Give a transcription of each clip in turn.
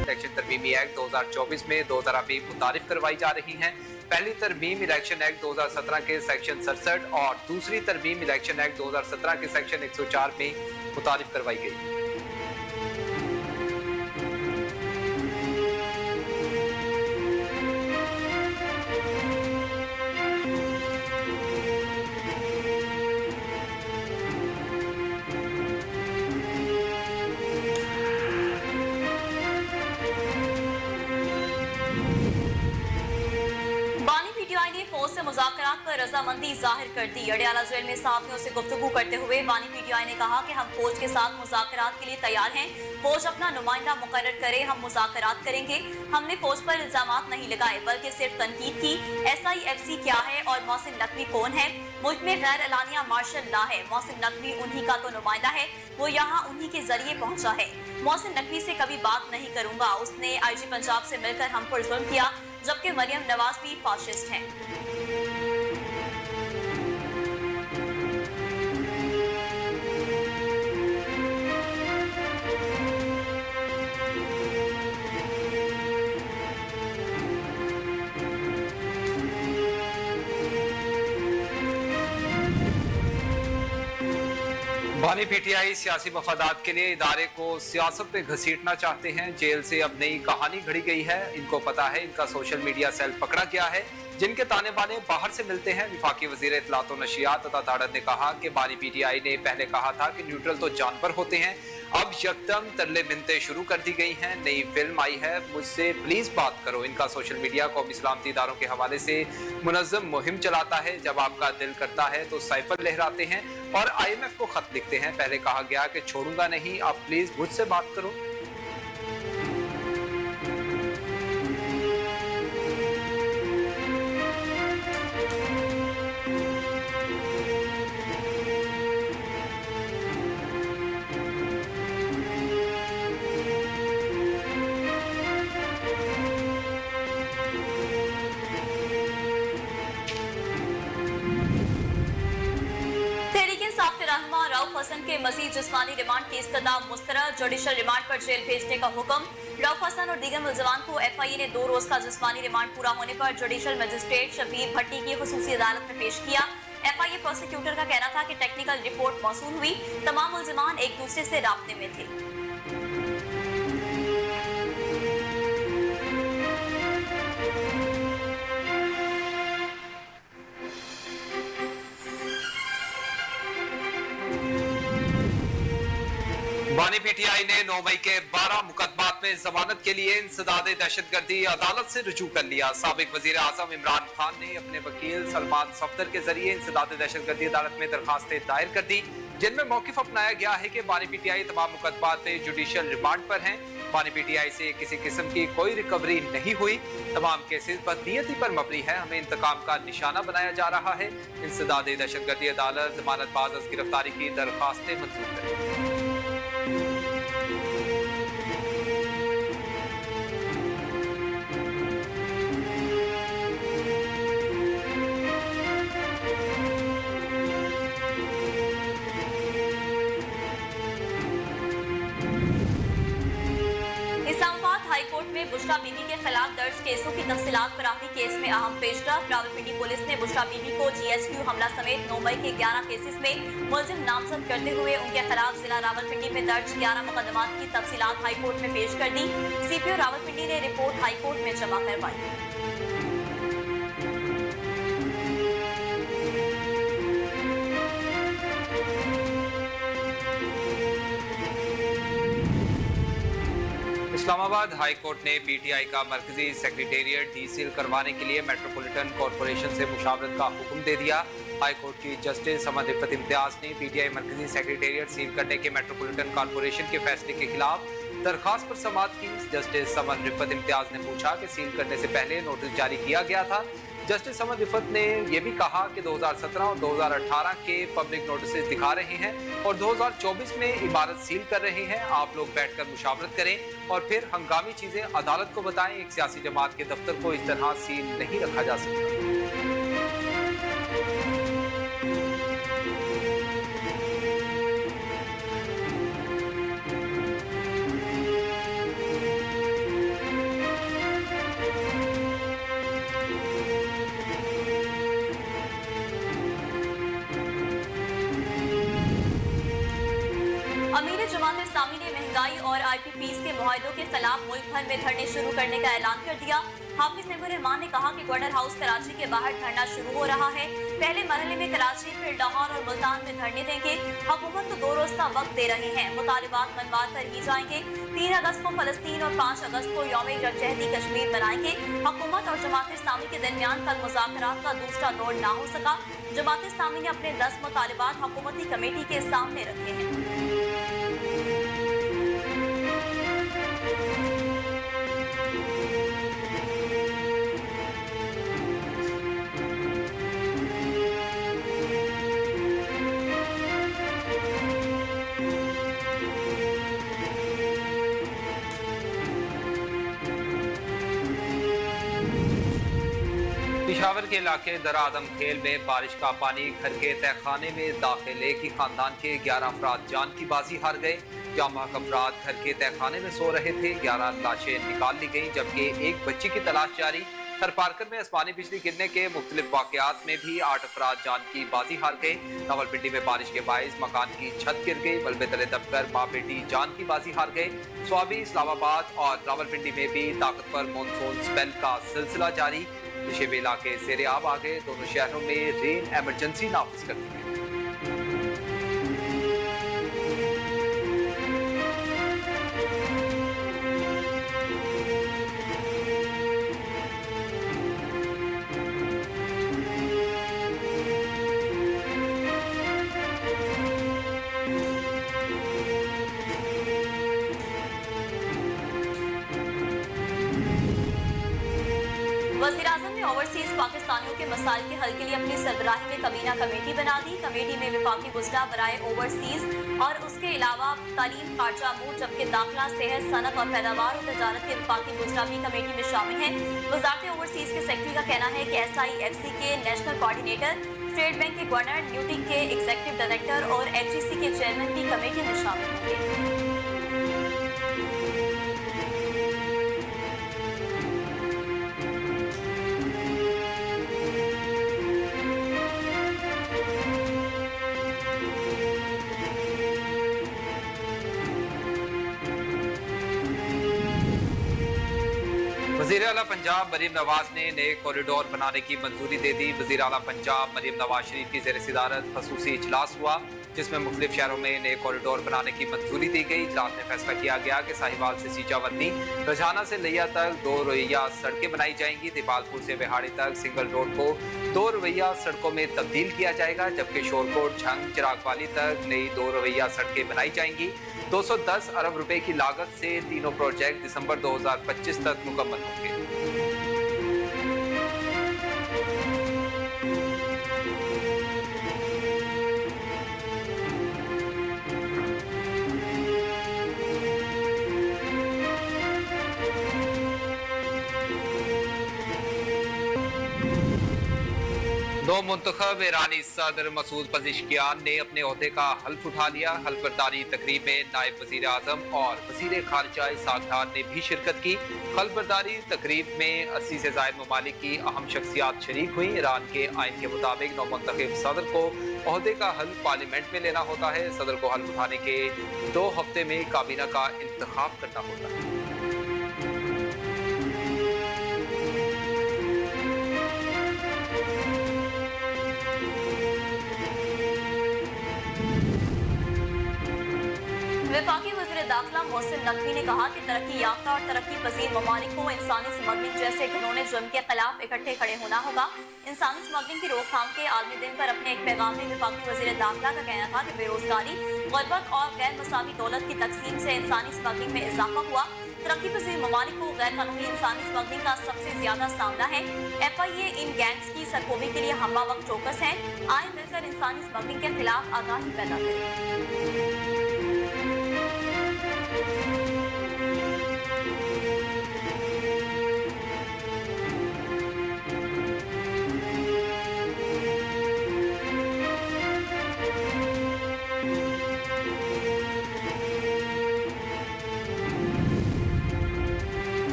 Election तरमीमी act 2024 में 2 तरमीम मुतारिफ करवाई जा रही हैं। पहली तरमीम इलेक्शन एक्ट 2017 के सेक्शन 67 और दूसरी तरमीम इलेक्शन एक्ट 2017 के सेक्शन 104 में मुतारिफ करवाई गई। मुज़ाकरात पर रजामंदी जाहिर कर दी। अडियाला जेल में सहाफ़ियों से गुफ्तगू करते हुए बानी पीटीआई ने कहा कि हम फौज के साथ मुज़ाकरात के लिए तैयार हैं। फौज अपना नुमाइंदा मुकर्रर करे, हम मुज़ाकरात करेंगे। हमने फौज पर इल्जामात नहीं लगाए बल्कि सिर्फ तनकीद की। SIFC क्या है और मोहसिन नकवी कौन है? मुल्क में गैर एलानिया मार्शल लॉ है। मोहसिन नकवी उन्हीं का तो नुमाइंदा है, वो यहाँ उन्हीं के जरिए पहुँचा है। मोहसिन नकवी से कभी बात नहीं करूँगा। उसने IG पंजाब से मिलकर हम पर जुल्म किया, जबकि मरियम नवाज भी फाशिस्ट हैं। बानी पीटीआई सियासी मफादात के लिए इदारे को सियासत में घसीटना चाहते हैं। जेल से अब नई कहानी घड़ी गई है। इनको पता है इनका सोशल मीडिया सेल पकड़ा गया है, जिनके ताने बाने बाहर से मिलते हैं। विफाकी वजीर इत्तलात व नशियात अता ताड़त ने कहा कि बानी पीटीआई ने पहले कहा था कि न्यूट्रल तो जानवर होते हैं, अब यकदम तरले मिन्नतें शुरू कर दी गई हैं। नई फिल्म आई है मुझसे प्लीज बात करो। इनका सोशल मीडिया कौमी इस्लामती इदारों के हवाले से मुनज़्ज़म मुहिम चलाता है। जब आपका दिल करता है तो साइफर लहराते हैं और IMF को खत लिखते हैं। पहले कहा गया कि छोड़ूंगा नहीं, आप प्लीज मुझसे बात करो। रऊफ हसन के मजीद जिस्मानी रिमांड की इस्तदा मुस्तरद। जुडिशल रिमांड पर जेल भेजने का हुक्म। रऊफ हसन और दीगर मुल्ज़िमान को FIA ने 2 रोज का जिस्मानी रिमांड पूरा होने पर जुडिशल मजिस्ट्रेट शबीर भट्टी की खुसूसी अदालत में पेश किया। FIA प्रोसिक्यूटर का कहना था कि टेक्निकल रिपोर्ट मौसूल हुई, तमाम मुल्ज़िमान एक दूसरे से राब्ते में थे। बानी पीटीआई ने 9 मई के 12 मुकदमात में जमानत के लिए इंसदाद दहशतगर्दी अदालत से रुजू कर लिया। साबिक वजीर आजम इमरान खान ने अपने वकील सलमान सफदर के जरिए इंसदाद दहशतगर्दी अदालत में दरखास्तें दायर कर दी, जिनमें मौकिफ अपनाया गया है कि बानी पीटीआई तमाम मुकदमात में जुडिशल रिमांड पर हैं। बानी पीटीआई से किसी किस्म की कोई रिकवरी नहीं हुई। तमाम केसेस बदनीयती पर मबनी है। हमें इंतकाम का निशाना बनाया जा रहा है। इंसदाद दहशतगर्दी अदालत जमानतबाज अज गिरफ्तारी की दरखास्तें मंजूर करें। हाईकोर्ट में बुशरा बीबी के खिलाफ दर्ज केसों की तफसीलात पर आखिरी केस में अहम पेशरफ। रावलपिंडी पुलिस ने बुशरा बीबी को GHQ हमला समेत 9 मई के 11 केसेस में मुलजिम नामजद करते हुए उनके खिलाफ जिला रावलपिंडी में दर्ज 11 मुकदमात की तफसीलात हाईकोर्ट में पेश कर दी। CPO रावलपिंडी ने रिपोर्ट हाईकोर्ट में जमा करवाई। इस्लामाबाद हाई कोर्ट ने PTI का मरकजी सेक्रेटेरिएट डीसील करवाने के लिए मेट्रोपॉलिटन कॉरपोरेशन से मुशावरत का हुक्म दे दिया। हाई कोर्ट की जस्टिस समन रिफत इम्तियाज ने PTI मरकजी सेक्रेटेरिएट सील करने के मेट्रोपॉलिटन कॉरपोरेशन के फैसले के खिलाफ दरखास्त पर समाअत की। जस्टिस समन रिफत इम्तियाज ने पूछा कि सील करने से पहले नोटिस जारी किया गया था। जस्टिस समन रिफत ने यह भी कहा कि 2017 और 2018 के पब्लिक नोटिस दिखा रहे हैं और 2024 में इमारत सील कर रहे हैं। आप लोग बैठकर मुशावरत करें और फिर हंगामी चीजें अदालत को बताएं। एक सियासी जमात के दफ्तर को इस तरह सील नहीं रखा जा सकता। महंगाई और IPPs के मुआहदों के खिलाफ मुल्क भर में धरने शुरू करने का ऐलान कर दिया। हाफिज नईमुर रहमान ने कहा कि गवर्नर हाउस कराची के बाहर धरना शुरू हो रहा है। पहले मरहले में कराची, फिर लाहौर और मुल्तान में धरने देंगे। हुकूमत को 2 रोज का वक्त दे रहे हैं, मुतालिबात मनवा कर ही जाएंगे। 3 अगस्त को फलस्तीन और 5 अगस्त को यौम यकजहती कश्मीर मनाएंगे। हुकूमत और जमात इस्लामी के दरमियान कल मुज़ाकरात का दूसरा दौर ना हो सका। जमात इस्लामी ने अपने 10 मुतालिबात हुकूमती कमेटी के सामने रखे हैं। पिशावर के इलाके दर आदम खेल में बारिश का पानी घर के तहखाने में दाखिल। एक ही खानदान के 11 अफराद जान की बाजी हार गए। जामा अफराद घर के तहखाने में सो रहे थे। 11 लाशें निकाल ली गई, जबकि एक बच्ची की तलाश जारी। थरपारकर में आसमानी बिजली गिरने के मुख्तलिफ वाकयात में भी 8 अफराद जान की बाजी हार गए। रावलपिंडी में बारिश के बायस मकान की छत गिर गई। मलबे तले दबकर माँ बेटी जान की बाजी हार गए। स्वाबी, इस्लामाबाद और रावलपिंडी में भी ताकतवर मानसून स्पेल का सिलसिला जारी। नशेबी इलाके सेरेआब आ गए। दोनों शहरों में रेन एमरजेंसी नाफिज कर दी गई। वज़ीर-ए-आज़म ने ओवरसीज पाकिस्तानियों के मसाइल के हल के लिए अपनी सरबराही में कमीना कमेटी बना दी। कमेटी में वफाकी वज़रा बराए ओवरसीज और उसके अलावा तालीम, खारजा अमूर, जबकि दाखिला, सेहत, सनत और पैदावार और तजारत के वफाकी वज़रा भी कमेटी में शामिल हैं। वज़ारत ओवरसीज के सेक्रेटरी का कहना है कि SIFC के नेशनल कोऑर्डिनेटर, स्टेट बैंक के गवर्नर, न्यूटी के एग्जीक्यूटिव डायरेक्टर और HEC के चेयरमैन भी कमेटी में शामिल होंगे। वज़ीर आला पंजाब मरीम नवाज ने नए कॉरिडोर बनाने की मंजूरी दे दी। वज़ीर आला पंजाब मरीम नवाज शरीफ की ज़ेर सदारत खसूसी इजलास हुआ, जिसमें मुख्तलिफ शहरों में नए कॉरिडोर बनाने की मंजूरी दी गई। इजलास में फैसला किया गया कि साहिवाल से सीचावतनी, रजाना से लिया तक 2 रवैया सड़कें बनाई जाएंगी। दिपालपुर से बिहाड़ी तक सिंगल रोड को 2 रवैया सड़कों में तब्दील किया जाएगा, जबकि शोरकोट, झंग, चिरागवाली तक नई 2 रवैया सड़कें बनाई जाएंगी। 210 अरब रुपए की लागत से तीनों प्रोजेक्ट दिसंबर 2025 तक मुकम्मल होंगे। दो मुंतखब ईरानी सदर मसूद पज़ेश्कियान ने अपने ओहदे का हल्फ उठा लिया। हल्फबरदारी तकरीब में नायब वज़ीर आज़म और वज़ीर खारजा इसहाक डार ने भी शिरकत की। हल्फबरदारी तकरीब में 80 से ज़ायद ममालिक की अहम शख्सियात शरीक हुई। ईरान के आइन के मुताबिक नौमुंतखब सदर को ओहदे का हल्फ पार्लियामेंट में लेना होता है। सदर को हल्फ उठाने के 2 हफ्ते में काबीना का इंतखाब करना होता है। वफाकी वज़ीर दाखिला मोहसिन नकवी ने कहा कि तरक्की याफ्ता और तरक्की पजीर ममालिक को इंसानी स्मगलिंग जैसे घिनौने जुर्म के खिलाफ इकट्ठे खड़े होना होगा। इंसानी स्मगलिंग की रोकथाम के आलमी दिन पर अपने एक पैगाम में वफाकी वज़ीर दाखिला का कहना था कि बेरोजगारी, गुर्बत और गैर मसावी दौलत की तकसीम से इंसानी स्मगलिंग में इजाफा हुआ। तरक्की पजीर ममालिक को गैर कानूनी इंसानी स्मगलिंग का सबसे ज्यादा सामना है। FIA इन गैंग्स की सरकोबी के लिए हम्मा वक्त चौकस है। आए मिलकर इंसानी स्मगलिंग के खिलाफ आगाही पैदा करें।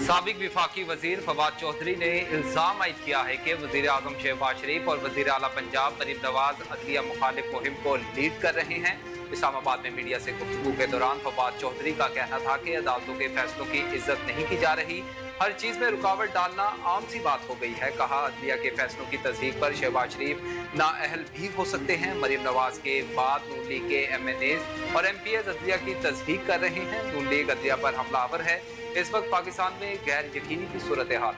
साबिक विफाकी वजीर फवाद चौधरी ने इल्जाम आयद किया है कि वजीर आजम शहबाज शरीफ और वजीर आला पंजाब मरीम नवाज अदलिया मुखालिफ मुहिम को लीड कर रहे हैं। इस्लामाबाद में मीडिया से गुफ्तगू के दौरान फवाद चौधरी का कहना था कि अदालतों के फैसलों की इज्जत नहीं की जा रही, हर चीज में रुकावट डालना आम सी बात हो गई है। कहा, अदलिया के फैसलों की तस्दीक पर शहबाज शरीफ नाअहल भी हो सकते हैं। मरीम नवाज के बाद नून लीग के MNAs और MPs अदलिया की तस्दीक कर रहे हैं। नून लीग अदलिया पर हमलावर है। इस वक्त पाकिस्तान में गैर यकीनी की सूरत हाल।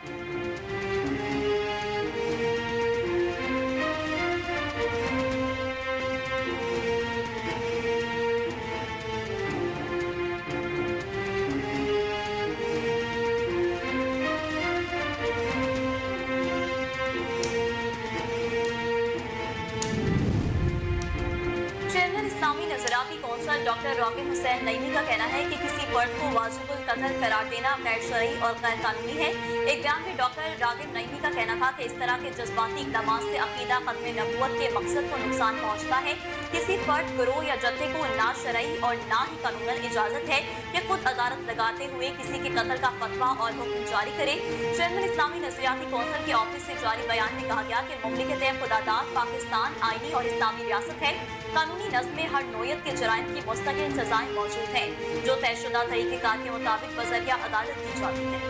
नजराती कौंसल डॉक्टर रागिब हुसैन नईमी का कहना है कि किसी फर्द को वाजिबुल कत्ल करार देना गैर शरई और गैर कानूनी है। एक बयान में डॉक्टर रागिब नईमी का कहना था कि इस तरह के जज्बाती इक़दाम से अकीदा खत्म नबूवत के मकसद को नुकसान पहुँचता है। किसी फर्द, गिरोह या जत्थे को ना शरई और ना ही कानूनन इजाजत है कि खुद अदालत लगाते हुए किसी के कत्ल का फतवा और हुक्म जारी करे। चेयरमैन इस्लामी नजरियाती कौंसल के ऑफिस से जारी बयान में कहा गया कि मुमलिकत खुदादाद पाकिस्तान आईनी और इस्लामी रियासत है। कानूनी नज़्म में हर नोयत के जराइम की मुस्तकिल सजाएं मौजूद हैं, जो तयशुदा तरीक़ेकार के मुताबिक बज़रिया अदालत की जाती है।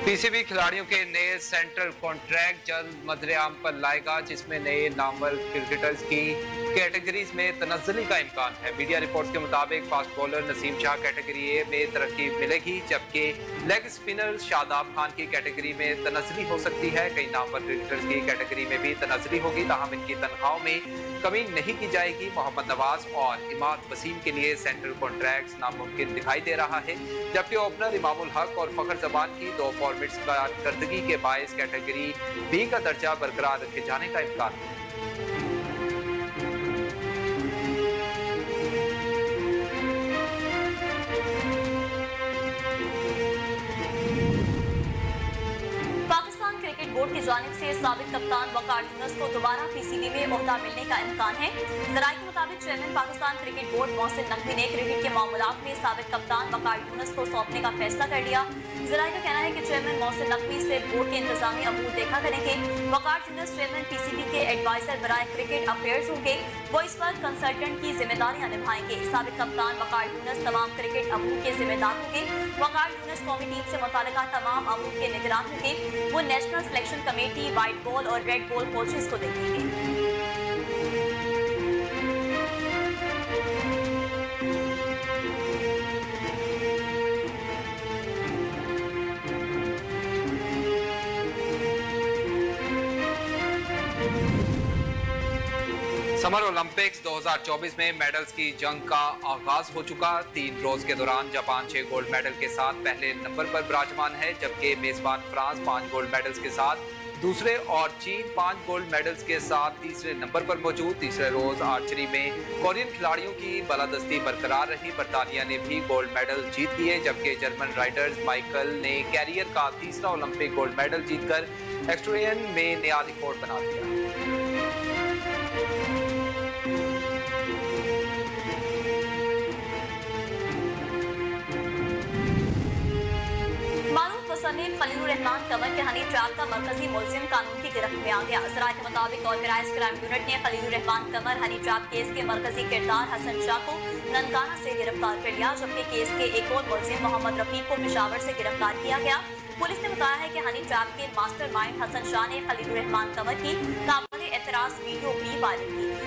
पीसीबी खिलाड़ियों के नए सेंट्रल कॉन्ट्रैक्ट जल्द मदरेआम पर लाएगा, जिसमें नए नामवर क्रिकेटर्स की कैटेगरीज में तनज़्ज़ुली का इम्कान है। मीडिया रिपोर्ट्स के मुताबिक fast bowler Naseem Shah category A में तरक्की मिलेगी, जबकि लेग स्पिनर शादाब खान की कैटेगरी में तनज़्ज़ुली हो सकती है। कई नामवर क्रिकेटर्स की कैटेगरी में भी तनज़्ज़ुली होगी, ताहम इनकी तनख्वाहों में कमी नहीं की जाएगी। मोहम्मद नवाज और इमाद वसीम के लिए सेंट्रल कॉन्ट्रैक्ट नामुमकिन दिखाई दे रहा है, जबकि ओपनर इमामुल हक और फखर जबान की 2 फॉर्मेट्स कारकर्दगी के बायस कैटेगरी बी का दर्जा बरकरार रखे जाने का इम्कान है। बोर्ड की जानिब से साबिक कप्तान वकार यूनुस को दोबारा पीसीबी में ओहदा मिलने का इम्कान है। ज़राए के मुताबिक chairman Pakistan cricket board Mohsin Naqvi ने क्रिकेट के मामलात में साबिक कप्तान वकार यूनुस को सौंपने का फैसला कर लिया। ज़राए का कहना है कि चेयरमैन मोहसिन नकवी से बोर्ड के इंतजामी अमूर देखा करेंगे। वकार यूनुस चेयरमैन पीसीबी के एडवाइजर बराए क्रिकेट अफेयर्स होंगे, वो इस पर कंसल्टेंट की जिम्मेदारियां निभाएंगे। साबिक कप्तान वकार यूनुस तमाम क्रिकेट अमूर के जिम्मेदार होंगे। वकार यूनुस कौमी टीम से मुताल्लिका तमाम अमूर के निगरान होंगे। वो national selection committee, white ball और रेड बॉल कोचेस को देखेंगे। समर ओलंपिक्स 2024 में मेडल्स की जंग का आगाज हो चुका। 3 रोज के दौरान जापान 6 गोल्ड मेडल के साथ पहले नंबर पर विराजमान है, जबकि मेजबान फ्रांस 5 गोल्ड मेडल्स के साथ दूसरे और चीन 5 गोल्ड मेडल्स के साथ तीसरे नंबर पर मौजूद। तीसरे रोज आर्चरी में कोरियन खिलाड़ियों की बालादस्ती बरकरार रही। बरतानिया ने भी गोल्ड मेडल जीत लिए, जबकि जर्मन राइडर्स माइकल ने कैरियर का तीसरा ओलंपिक गोल्ड मेडल जीतकर एक्स्ट्रेलियन में नया रिकॉर्ड बना दिया। मुसन्निफ खलीलुर रहमान कंवर के हनी ट्रैप का मरकजी मुलजिम कानून की गिरफ्त में आ गया। ज़राए के मुताबिक ऑर्गेनाइज्ड क्राइम यूनिट ने Khalilur Rahman Kanwar honey trap case के मरकजी किरदार हसन शाह को ननकाना से गिरफ्तार कर लिया, जबकि केस के एक और मुलजिम मोहम्मद रफीक को पेशावर से गिरफ्तार किया गया। पुलिस ने बताया है कि हनी ट्रैप के मास्टरमाइंड हसन शाह ने खलीलुर रहमान कंवर की काबिल एतराज वीडियो भी वायरल की।